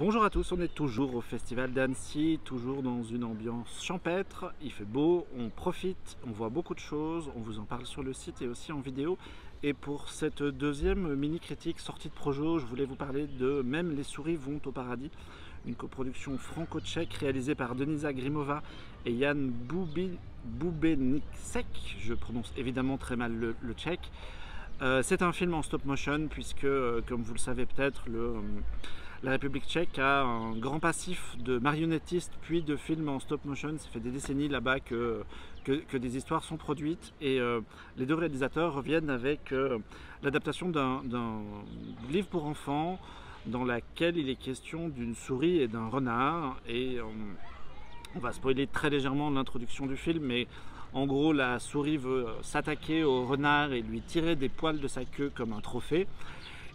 Bonjour à tous, on est toujours au Festival d'Annecy, toujours dans une ambiance champêtre, il fait beau, on profite, on voit beaucoup de choses, on vous en parle sur le site et aussi en vidéo. Et pour cette deuxième mini-critique sortie de Projo, je voulais vous parler de Même les souris vont au paradis, une coproduction franco-tchèque réalisée par Denisa Grimova et Jan Bubenicek, je prononce évidemment très mal le tchèque. C'est un film en stop motion puisque, comme vous le savez peut-être, la République tchèque a un grand passif de marionnettistes puis de films en stop motion. Ça fait des décennies là-bas que des histoires sont produites et les deux réalisateurs reviennent avec l'adaptation d'un livre pour enfants dans laquelle il est question d'une souris et d'un renard. Et on va spoiler très légèrement l'introduction du film, mais en gros la souris veut s'attaquer au renard et lui tirer des poils de sa queue comme un trophée.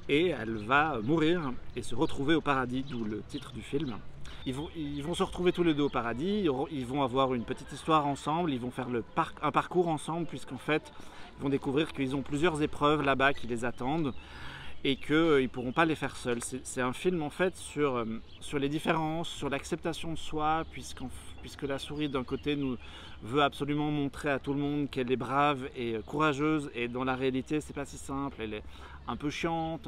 Et elle va mourir et se retrouver au paradis, d'où le titre du film. Ils vont se retrouver tous les deux au paradis, ils vont avoir une petite histoire ensemble, ils vont faire un parcours ensemble, puisqu'en fait, ils vont découvrir qu'ils ont plusieurs épreuves là-bas qui les attendent et qu'ils ne pourront pas les faire seuls. C'est un film en fait sur les différences, sur l'acceptation de soi, puisque la souris d'un côté nous veut absolument montrer à tout le monde qu'elle est brave et courageuse, et dans la réalité c'est pas si simple, elle est un peu chiante,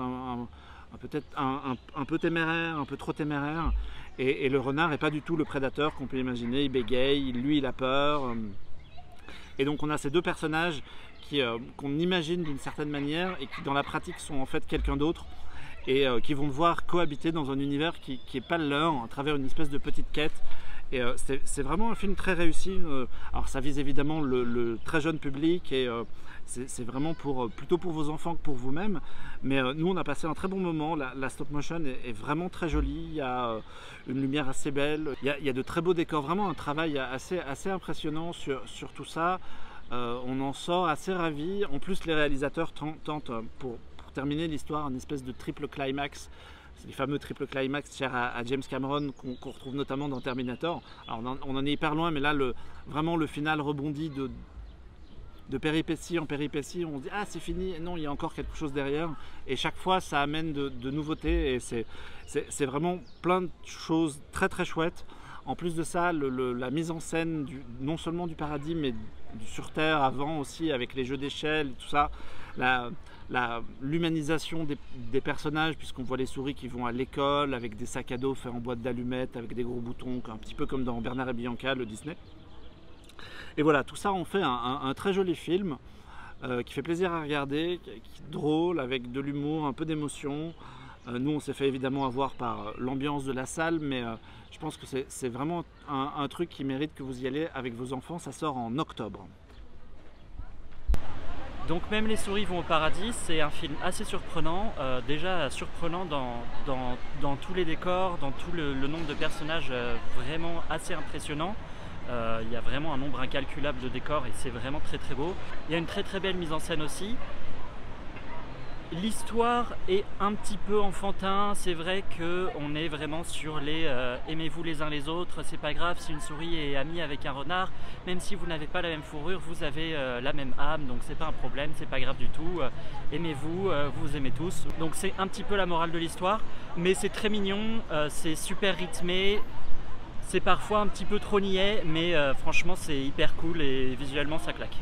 peut-être un peu téméraire, un peu trop téméraire, et le renard n'est pas du tout le prédateur qu'on peut imaginer, il bégaye, lui il a peur, et donc on a ces deux personnages qu'on imagine d'une certaine manière et qui dans la pratique sont en fait quelqu'un d'autre, et qui vont devoir cohabiter dans un univers qui n'est pas le leur à travers une espèce de petite quête. Et c'est vraiment un film très réussi. Alors ça vise évidemment le très jeune public et c'est vraiment plutôt pour vos enfants que pour vous-même. Mais nous on a passé un très bon moment. La stop motion est vraiment très jolie. Il y a une lumière assez belle. Il y a de très beaux décors. Vraiment un travail assez impressionnant sur tout ça. On en sort assez ravis. En plus les réalisateurs tentent pour terminer l'histoire une espèce de triple climax. C'est les fameux triple climax chers à James Cameron qu'on retrouve notamment dans Terminator. Alors on en est hyper loin, mais là vraiment le final rebondit de péripétie en péripétie. On se dit ah c'est fini, et non il y a encore quelque chose derrière. Et chaque fois ça amène de nouveautés et c'est vraiment plein de choses très très chouettes. En plus de ça, la mise en scène non seulement du paradis mais sur Terre avant aussi, avec les jeux d'échelle, tout ça. L'humanisation des personnages, puisqu'on voit les souris qui vont à l'école avec des sacs à dos faits en boîte d'allumettes avec des gros boutons, un petit peu comme dans Bernard et Bianca, le Disney. Et voilà, tout ça en fait un très joli film qui fait plaisir à regarder, qui est drôle, avec de l'humour, un peu d'émotion. Nous on s'est fait évidemment avoir par l'ambiance de la salle, mais je pense que c'est vraiment un truc qui mérite que vous y allez avec vos enfants. Ça sort en octobre. Donc Même les souris vont au paradis, c'est un film assez surprenant, déjà surprenant dans tous les décors, dans tout le nombre de personnages vraiment assez impressionnant. Il y a vraiment un nombre incalculable de décors et c'est vraiment très très beau. Il y a une très très belle mise en scène aussi. L'histoire est un petit peu enfantin, c'est vrai qu'on est vraiment sur les aimez-vous les uns les autres, c'est pas grave si une souris est amie avec un renard, même si vous n'avez pas la même fourrure, vous avez la même âme, donc c'est pas un problème, c'est pas grave du tout, aimez-vous, vous aimez tous. Donc c'est un petit peu la morale de l'histoire, mais c'est très mignon, c'est super rythmé, c'est parfois un petit peu trop niais, mais franchement c'est hyper cool et visuellement ça claque.